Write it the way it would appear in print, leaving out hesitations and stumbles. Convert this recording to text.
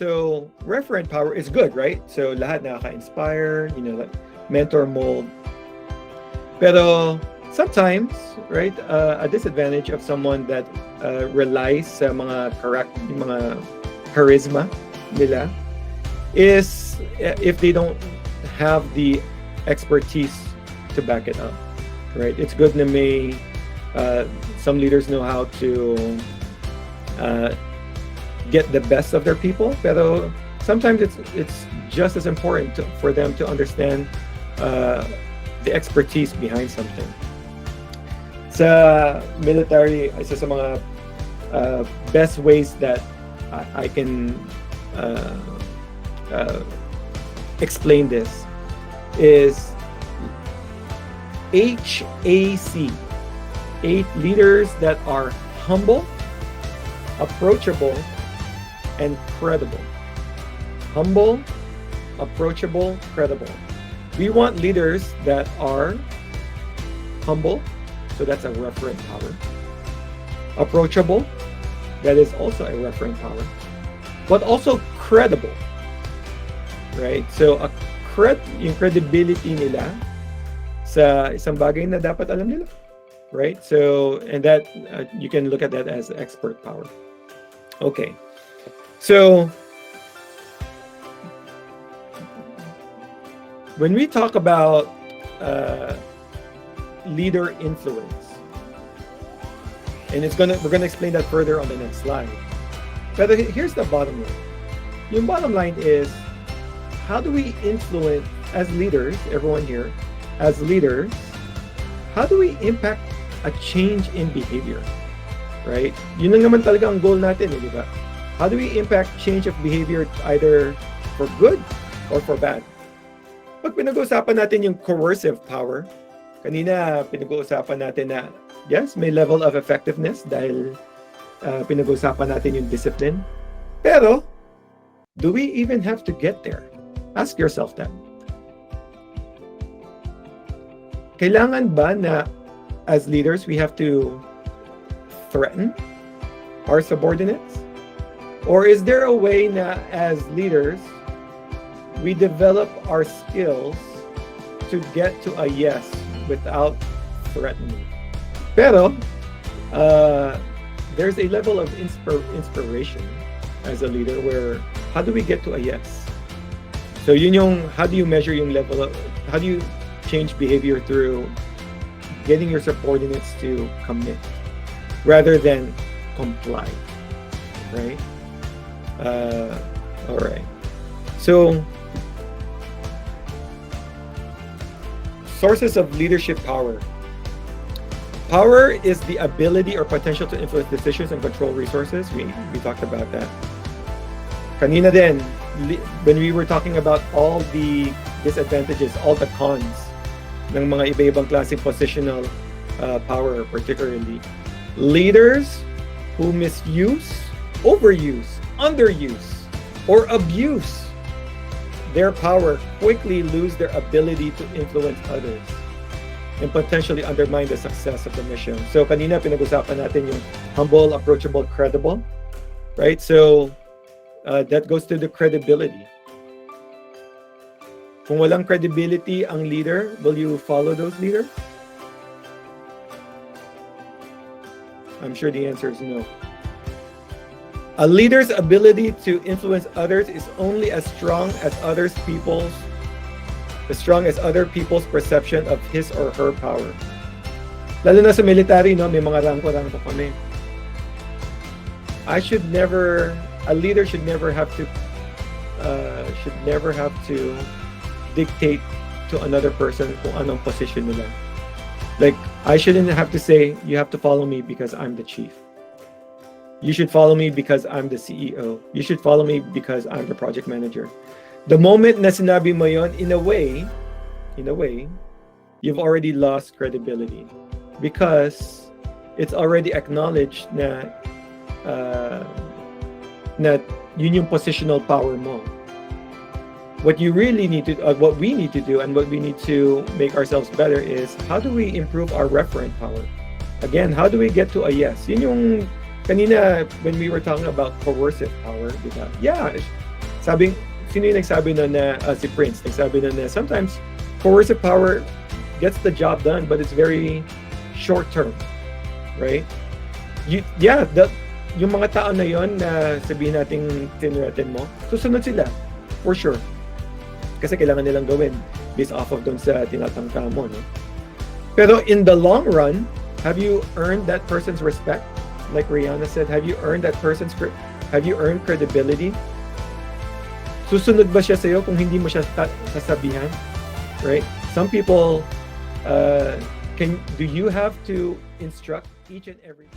So referent power is good, right? So lahat nakaka-inspire, like mentor mold. Pero sometimes, right, a disadvantage of someone that relies sa mga mga charisma nila is if they don't have the expertise to back it up, right? It's good na may some leaders know how to get the best of their people, pero sometimes it's just as important for them to understand the expertise behind something. Sa military, isa sa mga best ways that I can explain this is HAC, 8 leaders that are humble, approachable, and credible. Humble, approachable, credible. We want leaders that are humble, so that's a referent power. Approachable, that is also a referent power. But also credible, right? So yung credibility nila sa isang bagay na dapat alam nila, right? So, and that you can look at that as expert power. Okay, so when we talk about leader influence, and we're gonna explain that further on the next slide. But here's the bottom line. Yung bottom line is, how do we influence as leaders, everyone here, as leaders, how do we impact a change in behavior, right? Yun lang naman talaga ang goal natin, di ba? How do we impact change of behavior either for good or for bad? Pag pinag-uusapan natin yung coercive power, kanina pinag-uusapan natin na yes, may level of effectiveness dahil pinag-uusapan natin yung discipline. Pero, do we even have to get there? Ask yourself that. Kailangan ba na as leaders, we have to threaten our subordinates? Or is there a way na as leaders, we develop our skills to get to a yes without threatening? Pero, there's a level of inspiration as a leader where, how do we get to a yes? So yun yung, how do you measure yung level of, how do you change behavior through getting your subordinates to commit rather than comply, right? All right. So, sources of leadership power. Power is the ability or potential to influence decisions and control resources. We talked about that. Kanina din, when we were talking about all the disadvantages, all the cons ng mga iba-ibang klaseng positional power, particularly leaders who misuse, overuse, underuse, or abuse their power quickly lose their ability to influence others and potentially undermine the success of the mission. So kanina pinag-usapan natin yung humble, approachable, credible, right? So that goes to the credibility. Kung walang credibility ang leader, will you follow those leaders? I'm sure the answer is no. A leader's ability to influence others is only as strong as other people's perception of his or her power. Lalo na sa military, no, may mga rangko kami. A leader should never have to dictate to another person kung anong position nila. Like, I shouldn't have to say, you have to follow me because I'm the chief. You should follow me because I'm the CEO. You should follow me because I'm the project manager. The moment na sinabi mo yon, in a way, you've already lost credibility because it's already acknowledged na yun yung positional power mo. What we need to do and what we need to make ourselves better is, how do we improve our referent power? Again, how do we get to a yes? Yun yung kanina when we were talking about coercive power, diba? Yeah, Sabing, sino yung nagsabi nun na, si Prince, nagsabi nun na sometimes coercive power gets the job done, but it's very short term, right? Yeah, yung mga tao na yon na sabihin natin tinraten mo, susunod sila, for sure. Kasi kailangan nilang gawin based off of dun sa tinatangka mo, no? Pero in the long run, have you earned that person's respect? Like Rihanna said, have you earned credibility? Susunod ba siya sa'yo kung hindi mo siya sasabihan? Right? Some people, do you have to instruct each and every